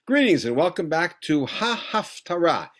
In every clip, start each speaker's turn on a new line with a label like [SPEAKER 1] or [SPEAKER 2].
[SPEAKER 1] Greetings and welcome back to Haftara,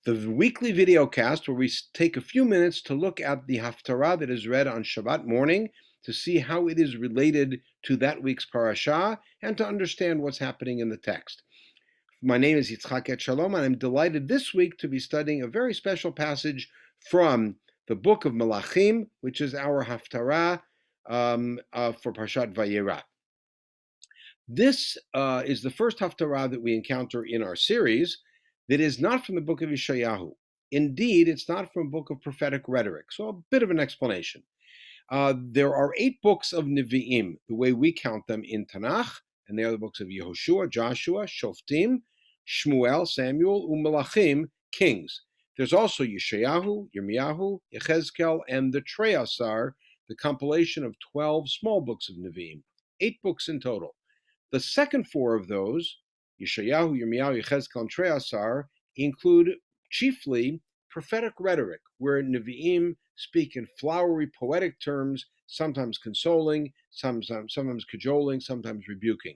[SPEAKER 1] the weekly video cast where we take a few minutes to look at the Haftara that is read on Shabbat morning to see how it is related to that week's Parasha and to understand what's happening in the text. My name is Yitzchak Etshalom and I'm delighted this week to be studying a very special passage from the book of Melachim, which is our Haftara for Parashat Vayera. This is the first Haftarah that we encounter in our series that is not from the book of Yeshayahu. Indeed, it's not from a book of prophetic rhetoric. So a bit of an explanation. There are 8 books of Nevi'im, the way we count them in Tanakh, and they are the books of Yehoshua, Joshua, Shoftim, Shmuel, Samuel, Umelachim, Kings. There's also Yeshayahu, Yirmiyahu, Yechezkel, and the Treyasar, the compilation of 12 small books of Nevi'im. 8 books in total. The second 4 of those, Yeshayahu, Yirmiyahu, Yechezkel, and Treyasar, include chiefly prophetic rhetoric, where Nevi'im speak in flowery, poetic terms, sometimes consoling, sometimes cajoling, sometimes rebuking.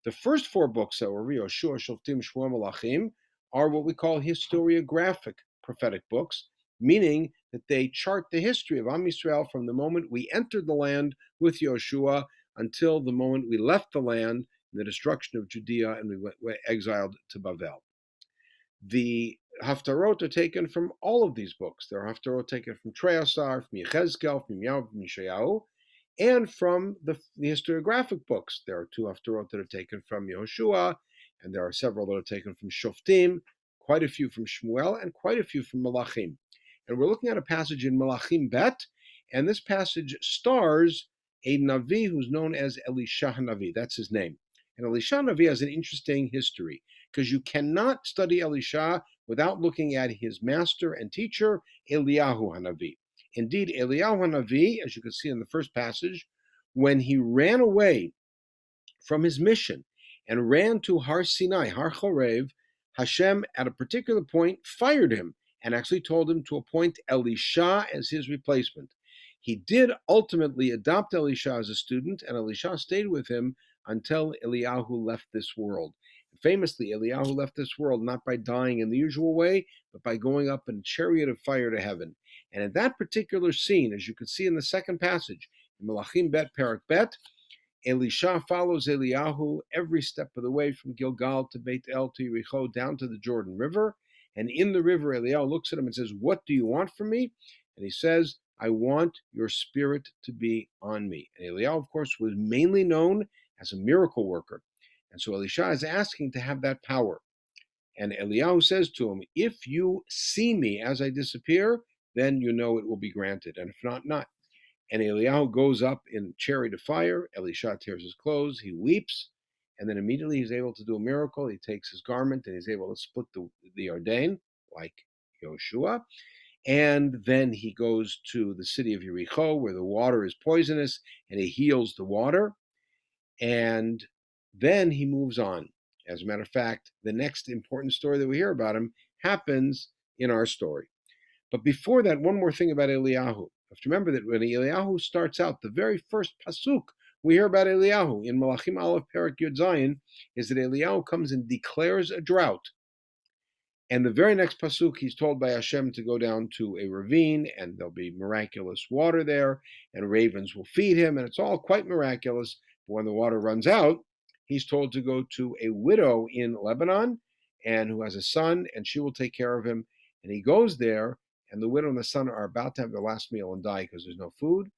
[SPEAKER 1] The first 4 books, however, Yoshua, Shoftim, Shmuel, Melachim, are what we call historiographic prophetic books, meaning that they chart the history of Am Yisrael from the moment we entered the land with Yoshua until the moment we left the land, the destruction of Judea, and we were exiled to Bavel. The Haftarot are taken from all of these books. There are Haftarot taken from Treyasar, from Yechezkel, from Yirmiyahu, from Yeshayahu, and from the historiographic books. There are 2 Haftarot that are taken from Yehoshua, and there are several that are taken from Shoftim, quite a few from Shmuel, and quite a few from Melachim. And we're looking at a passage in Melachim Bet, and this passage stars a Navi who's known as Elisha Navi. That's his name. And Elisha Navi has an interesting history, because you cannot study Elisha without looking at his master and teacher, Eliyahu Hanavi. Indeed, Eliyahu Hanavi, as you can see in the first passage, when he ran away from his mission and ran to Har Sinai, Har Chorev, Hashem at a particular point fired him and actually told him to appoint Elisha as his replacement. He did ultimately adopt Elisha as a student, and Elisha stayed with him until Eliyahu left this world. Famously, Eliyahu left this world not by dying in the usual way, but by going up in a chariot of fire to heaven. And in that particular scene, as you can see in the second passage, in Melachim Bet, Parak Bet, Elisha follows Eliyahu every step of the way from Gilgal to Beit El to Yericho down to the Jordan River. And in the river, Eliyahu looks at him and says, "What do you want from me?" And he says, "I want your spirit to be on me." And Eliyahu, of course, was mainly known as a miracle worker. And so Elisha is asking to have that power. And Eliyahu says to him, "If you see me as I disappear, then you know it will be granted. And if not, not." And Eliyahu goes up in chariot of fire. Elisha tears his clothes. He weeps. And then immediately he's able to do a miracle. He takes his garment and he's able to split the Yarden, like Yoshua. And then he goes to the city of Yericho, where the water is poisonous, and he heals the water. And then he moves on. As a matter of fact, the next important story that we hear about him happens in our story. But before that, one more thing about Eliyahu. You have to remember that when Eliyahu starts out, the very first pasuk we hear about Eliyahu in Melachim Aleph Perak Yud Zayin is that Eliyahu comes and declares a drought. And the very next pasuk, he's told by Hashem to go down to a ravine, and there'll be miraculous water there, and ravens will feed him, and it's all quite miraculous. But when the water runs out, he's told to go to a widow in Lebanon, and who has a son, and she will take care of him. And he goes there, and the widow and the son are about to have their last meal and die because there's no food,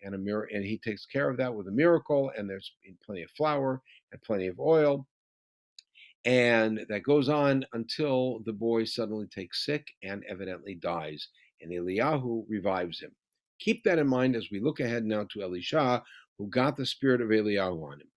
[SPEAKER 1] and he takes care of that with a miracle, and there's plenty of flour and plenty of oil. And that goes on until the boy suddenly takes sick and evidently dies, and Eliyahu revives him. Keep that in mind as we look ahead now to Elisha, who got the spirit of Eliyahu on him.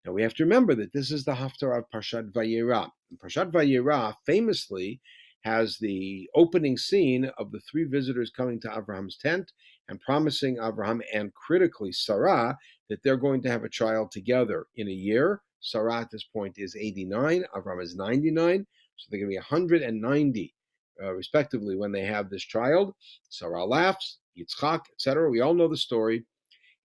[SPEAKER 1] Now we have to remember that this is the Haftara of Parashat Vayera. And Parashat Vayera famously has the opening scene of the 3 visitors coming to Abraham's tent and promising Abraham and critically Sarah that they're going to have a child together in a year. Sarah at this point is 89, Abraham is 99, so they're going to be 190 respectively when they have this child. Sarah laughs, Yitzchak, etc. We all know the story.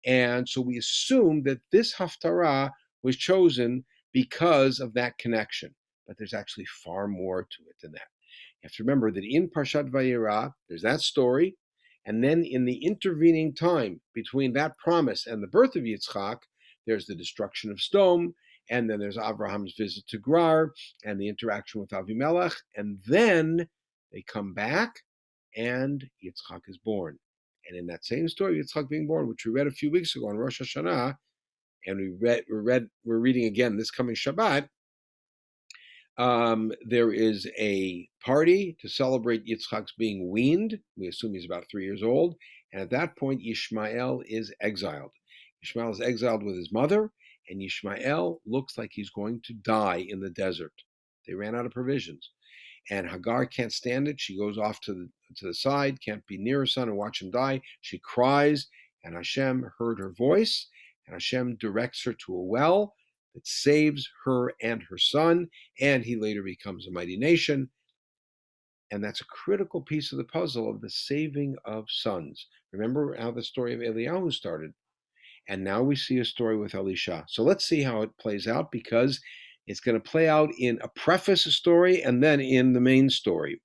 [SPEAKER 1] And so we assume that this Haftarah was chosen because of that connection. but there's actually far more to it than that. You have to remember that in Parashat Vayera, there's that story, and then in the intervening time between that promise and the birth of Yitzchak, there's the destruction of Sodom, and then there's Abraham's visit to Gerar, and the interaction with Avimelech, and then they come back, and Yitzchak is born. And in that same story, Yitzchak being born, which we read a few weeks ago on Rosh Hashanah, and we're reading again this coming Shabbat, there is a party to celebrate Yitzchak's being weaned. We assume he's about 3 years old. And at that point, Yishmael is exiled. Yishmael is exiled with his mother, and Yishmael looks like he's going to die in the desert. They ran out of provisions. And Hagar can't stand it. She goes off to the side, can't be near her son and watch him die. She cries, and Hashem heard her voice, and Hashem directs her to a well that saves her and her son, and he later becomes a mighty nation. And that's a critical piece of the puzzle of the saving of sons. Remember how the story of Eliyahu started. And now we see a story with Elisha. So let's see how it plays out, because it's going to play out in a preface story and then in the main story.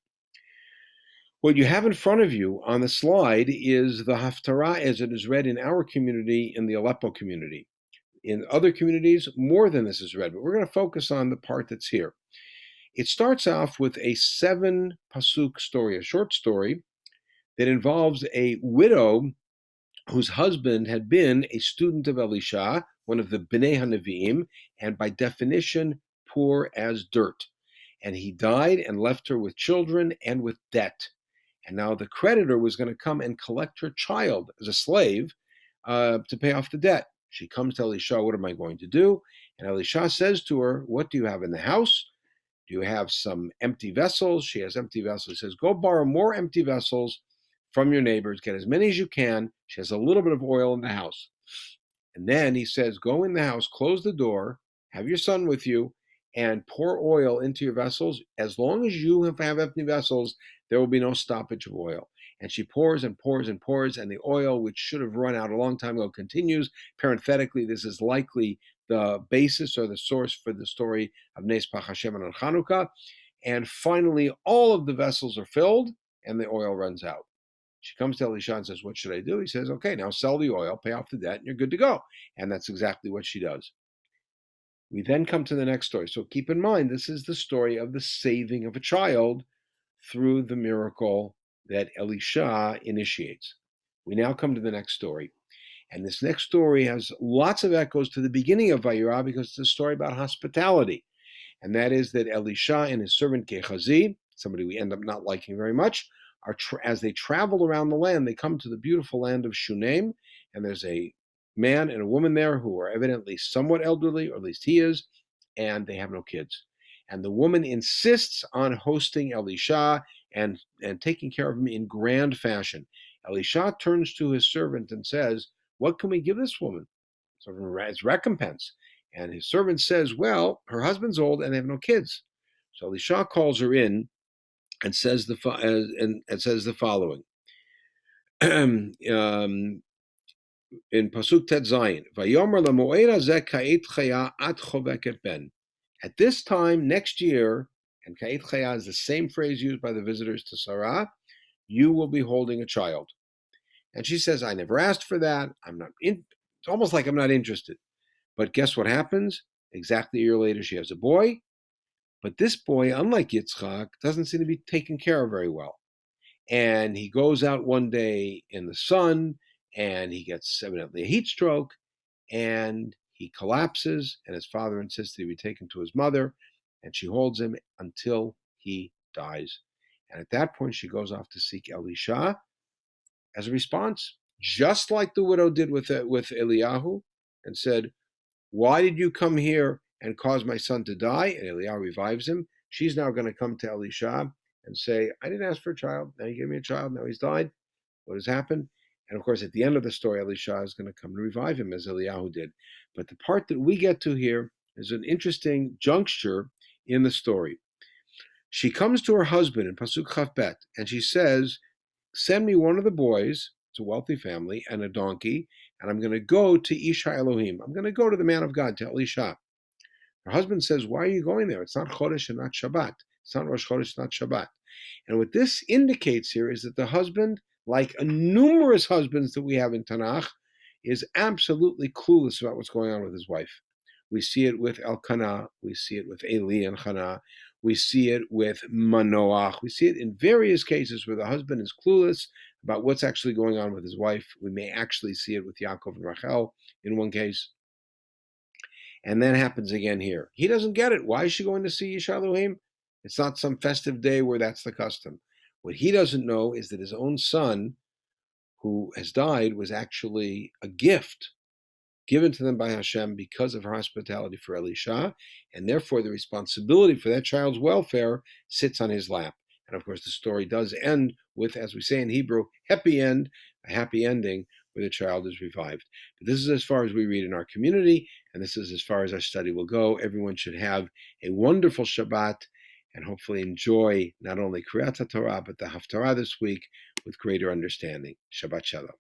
[SPEAKER 1] What you have in front of you on the slide is the Haftara as it is read in our community, in the Aleppo community. In other communities, more than this is read, but we're going to focus on the part that's here. It starts off with a 7-pasuk story, a short story that involves a widow whose husband had been a student of Elisha, one of the Bnei HaNevi'im, and by definition, poor as dirt. And he died and left her with children and with debt. And now the creditor was going to come and collect her child as a slave to pay off the debt. She comes to Elisha, what am I going to do? And Elisha says to her, what do you have in the house? Do you have some empty vessels? She has empty vessels. He says, go borrow more empty vessels from your neighbors. Get as many as you can. She has a little bit of oil in the house. And then he says, go in the house, close the door, have your son with you, and pour oil into your vessels. As long as you have empty vessels, there will be no stoppage of oil. And she pours and pours and pours, and the oil, which should have run out a long time ago, continues. Parenthetically, this is likely the basis or the source for the story of Nes Pach Hashem on Chanukah. And finally, all of the vessels are filled, and the oil runs out. She comes to Elisha and says, what should I do? He says, okay, now sell the oil, pay off the debt, and you're good to go. And that's exactly what she does. We then come to the next story. So keep in mind, this is the story of the saving of a child through the miracle that Elisha initiates. We now come to the next story. And this next story has lots of echoes to the beginning of Vayera, because it's a story about hospitality. And that is that Elisha and his servant Gehazi, somebody we end up not liking very much, as they travel around the land, they come to the beautiful land of Shunem, and there's a man and a woman there who are evidently somewhat elderly, or at least he is, and they have no kids. And the woman insists on hosting Elisha and taking care of him in grand fashion. Elisha turns to his servant and says, what can we give this woman? So as recompense. And his servant says, well, her husband's old and they have no kids. So Elisha calls her in and says the following. In Pasuk Tet Zayin, Vayomer lamoed hazeh ka'et chaya at choveket ben. At this time next year, and ka'et chaya is the same phrase used by the visitors to Sarah, you will be holding a child. And she says, I never asked for that. It's almost like I'm not interested. But guess what happens? Exactly a year later, she has a boy. But this boy, unlike Yitzchak, doesn't seem to be taken care of very well. And he goes out one day in the sun, and he gets evidently a heat stroke, and he collapses, and his father insists that he be taken to his mother, and she holds him until he dies. And at that point, she goes off to seek Elisha as a response, just like the widow did with Eliyahu, and said, why did you come here and cause my son to die? And Eliyahu revives him. She's now going to come to Elisha and say, I didn't ask for a child. Now you gave me a child. Now he's died. What has happened? And of course, at the end of the story, Elisha is going to come and revive him as Eliyahu did. But the part that we get to here is an interesting juncture in the story. She comes to her husband in Pasuk Chavbet, and she says, send me one of the boys, it's a wealthy family, and a donkey, and I'm going to go to Ish Elohim. I'm going to go to the man of God, to Elisha. Her husband says, why are you going there? It's not Chodesh and not Shabbat. It's not Rosh Chodesh, not Shabbat. And what this indicates here is that the husband, like numerous husbands that we have in Tanakh, is absolutely clueless about what's going on with his wife. We see it with Elkanah, we see it with Eli and Hannah, we see it with Manoach, we see it in various cases where the husband is clueless about what's actually going on with his wife. We may actually see it with Yaakov and Rachel in one case. And that happens again here. He doesn't get it. Why is she going to see Yisha Elohim? It's not some festive day where that's the custom. What he doesn't know is that his own son, who has died, was actually a gift given to them by Hashem because of her hospitality for Elisha, and therefore the responsibility for that child's welfare sits on his lap. And of course, the story does end with, as we say in Hebrew, happy end, a happy ending where the child is revived. But this is as far as we read in our community, and this is as far as our study will go. Everyone should have a wonderful Shabbat and hopefully enjoy not only Kriyat Torah, but the Haftara this week with greater understanding. Shabbat Shalom.